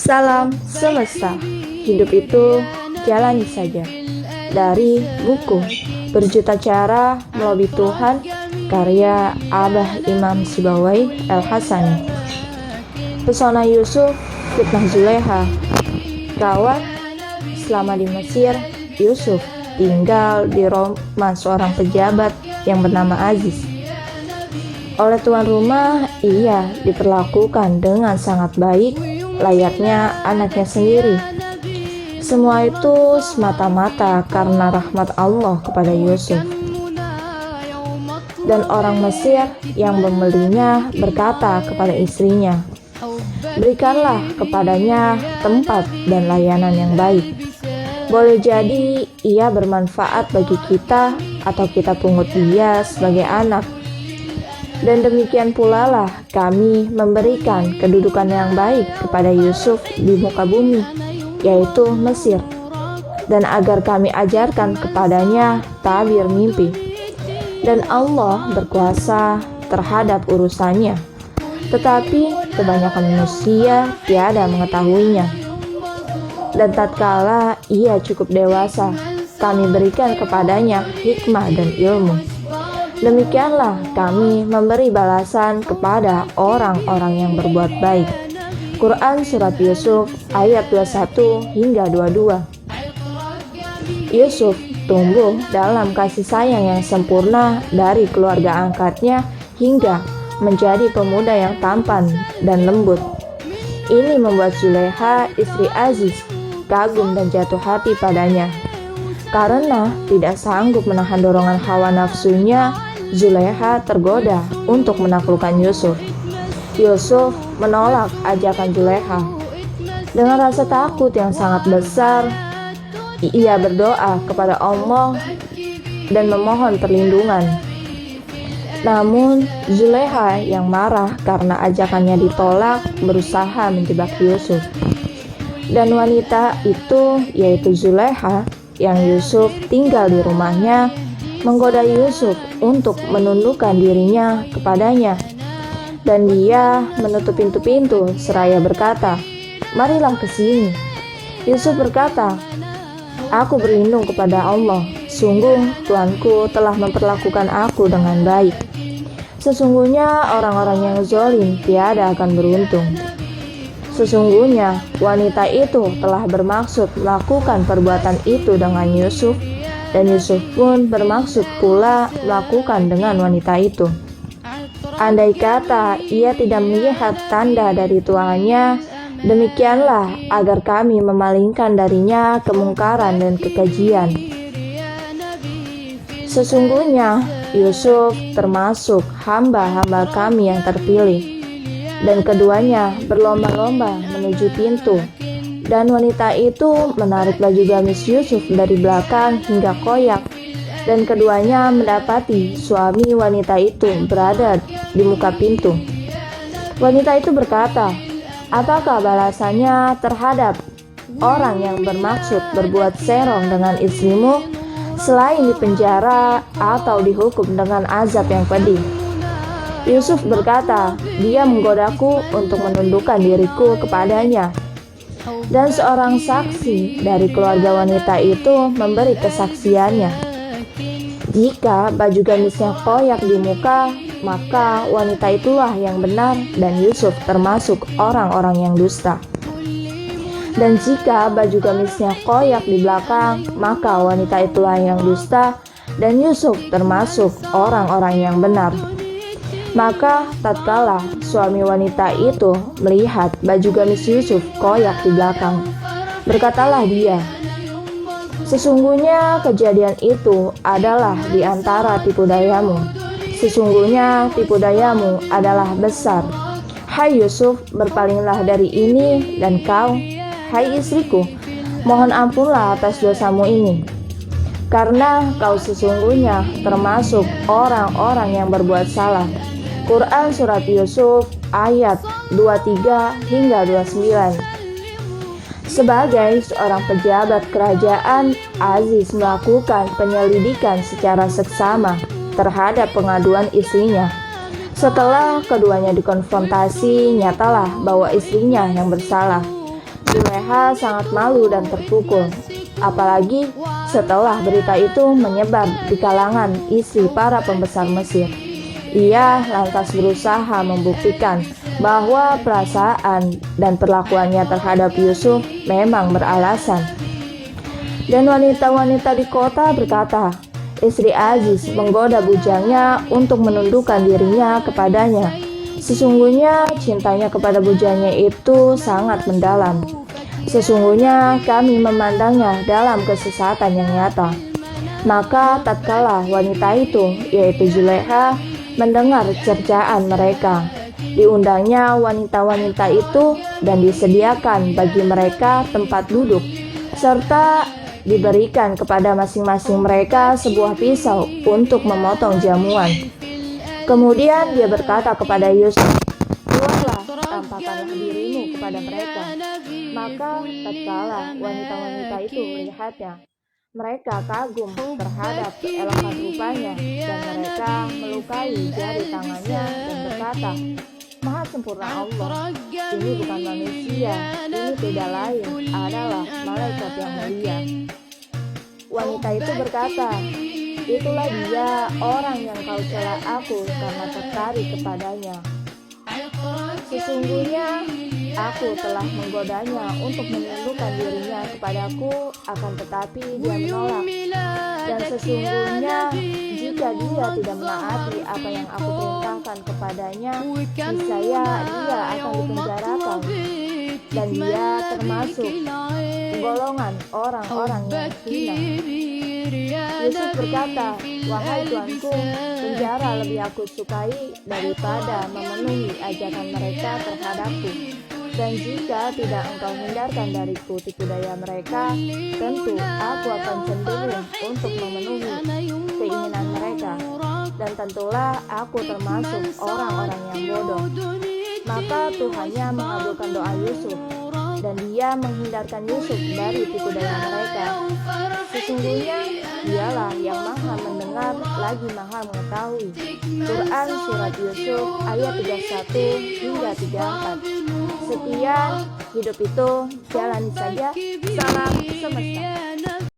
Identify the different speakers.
Speaker 1: Salam semesta, hidup itu jalani saja. Dari buku Berjuta Cara Melobi Tuhan, karya Abah Imam Sibawai El-Hasani. Pesona Yusuf, fitnah Zulekha. Kawan, selama di Mesir, Yusuf tinggal di rumah seorang pejabat yang bernama Aziz. Oleh tuan rumah, ia diperlakukan dengan sangat baik, layaknya anaknya sendiri. Semua itu semata-mata karena rahmat Allah kepada Yusuf. Dan orang Mesir yang membelinya berkata kepada istrinya, "Berikanlah kepadanya tempat dan layanan yang baik. Boleh jadi ia bermanfaat bagi kita atau kita pungut dia sebagai anak. Dan demikian pula lah kami memberikan kedudukan yang baik kepada Yusuf di muka bumi, yaitu Mesir, dan agar kami ajarkan kepadanya tabir mimpi. Dan Allah berkuasa terhadap urusannya, tetapi kebanyakan manusia tiada mengetahuinya. Dan tatkala ia cukup dewasa, kami berikan kepadanya hikmah dan ilmu. Demikianlah kami memberi balasan kepada orang-orang yang berbuat baik." Quran Surat Yusuf ayat 21 hingga 22. Yusuf tumbuh dalam kasih sayang yang sempurna dari keluarga angkatnya hingga menjadi pemuda yang tampan dan lembut. Ini membuat Zulekha, istri Aziz, kagum dan jatuh hati padanya. Karena tidak sanggup menahan dorongan hawa nafsunya, Zulekha tergoda untuk menaklukkan Yusuf. Yusuf menolak ajakan Zulekha. Dengan rasa takut yang sangat besar, ia berdoa kepada Allah dan memohon perlindungan. Namun Zulekha yang marah karena ajakannya ditolak berusaha menjebak Yusuf. Dan wanita itu, yaitu Zulekha, yang Yusuf tinggal di rumahnya, menggoda Yusuf untuk menundukkan dirinya kepadanya. Dan dia menutup pintu-pintu seraya berkata, "Marilah ke sini." Yusuf berkata, "Aku berlindung kepada Allah. Sungguh Tuanku telah memperlakukan aku dengan baik. Sesungguhnya orang-orang yang zalim tiada akan beruntung." Sesungguhnya wanita itu telah bermaksud melakukan perbuatan itu dengan Yusuf, dan Yusuf pun bermaksud pula melakukan dengan wanita itu. Andai kata ia tidak melihat tanda dari tuannya, demikianlah agar kami memalingkan darinya kemungkaran dan kekejian. Sesungguhnya Yusuf termasuk hamba-hamba kami yang terpilih. Dan keduanya berlomba-lomba menuju pintu. Dan wanita itu menarik baju gamis Yusuf dari belakang hingga koyak. Dan keduanya mendapati suami wanita itu berada di muka pintu. Wanita itu berkata, "Apakah balasannya terhadap orang yang bermaksud berbuat serong dengan istrimu selain dipenjara atau dihukum dengan azab yang pedih?" Yusuf berkata, "Dia menggodaku untuk menundukkan diriku kepadanya." Dan seorang saksi dari keluarga wanita itu memberi kesaksiannya. Jika baju gamisnya koyak di muka, maka wanita itulah yang benar dan Yusuf termasuk orang-orang yang dusta. Dan jika baju gamisnya koyak di belakang, maka wanita itulah yang dusta dan Yusuf termasuk orang-orang yang benar. Maka tatkala suami wanita itu melihat baju gamis Yusuf koyak di belakang, berkatalah dia, "Sesungguhnya kejadian itu adalah di antara tipu dayamu. Sesungguhnya tipu dayamu adalah besar. Hai Yusuf, berpalinglah dari ini, dan kau, hai istriku, mohon ampunlah atas dosamu ini. Karena kau sesungguhnya termasuk orang-orang yang berbuat salah." Quran Surat Yusuf ayat 23 hingga 29. Sebagai seorang pejabat kerajaan, Aziz melakukan penyelidikan secara seksama terhadap pengaduan istrinya. Setelah keduanya dikonfrontasi, nyatalah bahwa istrinya yang bersalah. Zuleha sangat malu dan terpukul, apalagi setelah berita itu menyebar di kalangan istri para pembesar Mesir. Ia lantas berusaha membuktikan bahwa perasaan dan perlakuannya terhadap Yusuf memang beralasan. Dan wanita-wanita di kota berkata, istri Aziz menggoda bujangnya untuk menundukkan dirinya kepadanya. Sesungguhnya cintanya kepada bujangnya itu sangat mendalam. Sesungguhnya kami memandangnya dalam kesesatan yang nyata. Maka tatkala wanita itu, yaitu Zuleha, mendengar cercaan mereka, diundangnya wanita-wanita itu dan disediakan bagi mereka tempat duduk, serta diberikan kepada masing-masing mereka sebuah pisau untuk memotong jamuan. Kemudian dia berkata kepada Yusuf, "Keluarlah, tampakkanlah dirimu kepada mereka." Maka tatkala wanita-wanita itu melihatnya, mereka kagum terhadap keelokan rupanya, dan mereka melukai jari tangannya dan berkata, "Maha sempurna Allah, ini bukan manusia, ini tidak lain adalah malaikat yang mulia." Wanita itu berkata, "Itulah dia orang yang kau cela aku karena tertarik kepadanya. Sesungguhnya aku telah menggodanya untuk menundukkan dirinya kepadaku, akan tetapi dia menolak. Dan sesungguhnya jika dia tidak menaati apa yang aku perintahkan kepadanya, niscaya dia akan dipenjarakan, dan dia termasuk golongan orang-orang yang hina." Yusuf berkata, "Wahai tuanku, penjara lebih aku sukai daripada memenuhi ajakan mereka terhadapku. Dan jika tidak engkau hindarkan dariku tipu daya mereka, tentu aku akan cenderung untuk memenuhi keinginan mereka. Dan tentulah aku termasuk orang-orang yang bodoh." Maka Tuhannya mengabulkan doa Yusuf, dan dia menghindarkan Yusuf dari tipu daya mereka. Sesungguhnya dialah yang maha mendengar lagi maha mengetahui. Quran Surat Yusuf ayat 31 hingga 34. Sekian, hidup itu jalani saja. Salam semesta.